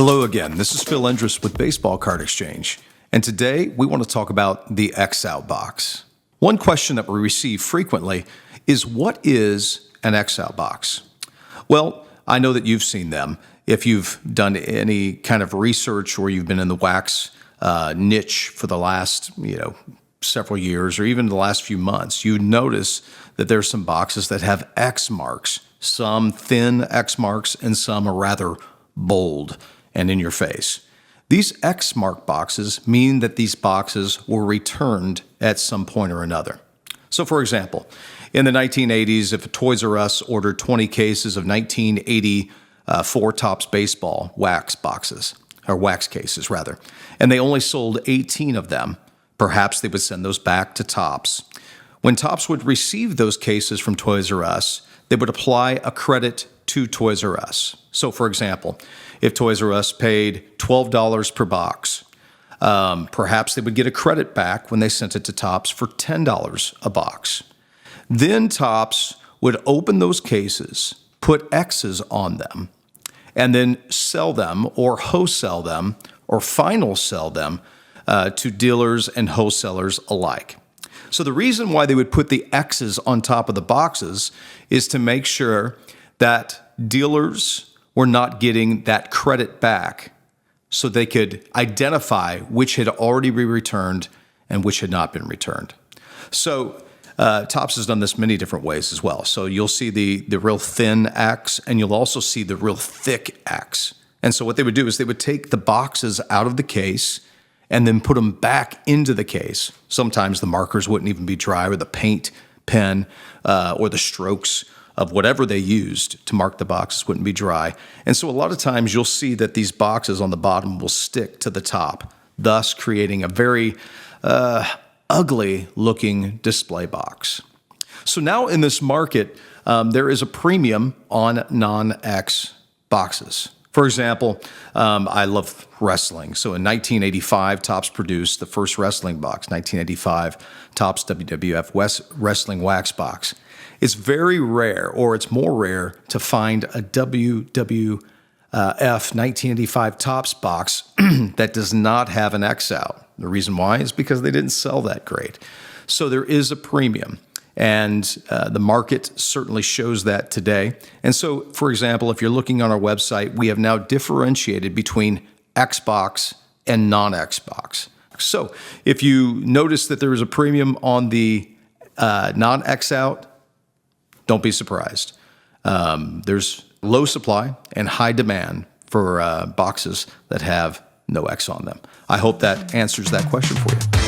Hello again. This is Phil Endris with Baseball Card Exchange. And today we want to talk about the X-Out box. One question that we receive frequently is, what is an X-Out box? Well, I know that you've seen them. If you've done any kind of research or you've been in the wax niche for the last, several years or even the last few months, you notice that there's some boxes that have X marks, some thin X marks and some are rather bold and in your face. These X mark boxes mean that these boxes were returned at some point or another. So for example, in the 1980s, if Toys R Us ordered 20 cases of 1984 Topps baseball wax boxes, or wax cases rather, and they only sold 18 of them, perhaps they would send those back to Topps. When Topps would receive those cases from Toys R Us, they would apply a credit to Toys R Us. So for example, if Toys R Us paid $12 per box, perhaps they would get a credit back when they sent it to Topps for $10 a box. Then Topps would open those cases, put X's on them, and then sell them or wholesale them or final sell them to dealers and wholesalers alike. So the reason why they would put the X's on top of the boxes is to make sure that dealers were not getting that credit back, so they could identify which had already been returned and which had not been returned. So Topps has done this many different ways as well. So you'll see the real thin X, and you'll also see the real thick X. And so what they would do is they would take the boxes out of the case and then put them back into the case. Sometimes the markers wouldn't even be dry, or the paint pen or the strokes of whatever they used to mark the boxes wouldn't be dry. And so a lot of times you'll see that these boxes on the bottom will stick to the top, thus creating a very ugly looking display box. So now in this market, there is a premium on non-X boxes. For example, I love wrestling. So in 1985, Topps produced the first wrestling box, 1985 Topps WWF Wrestling Wax Box. It's very rare, or it's more rare, to find a WWF 1985 Topps box that does not have an X out. The reason why is because they didn't sell that great. So there is a premium. And the market certainly shows that today. And so, for example, if you're looking on our website, we have now differentiated between X box and non-X box. So if you notice that there is a premium on the non-X out, don't be surprised. There's low supply and high demand for boxes that have no X on them. I hope that answers that question for you.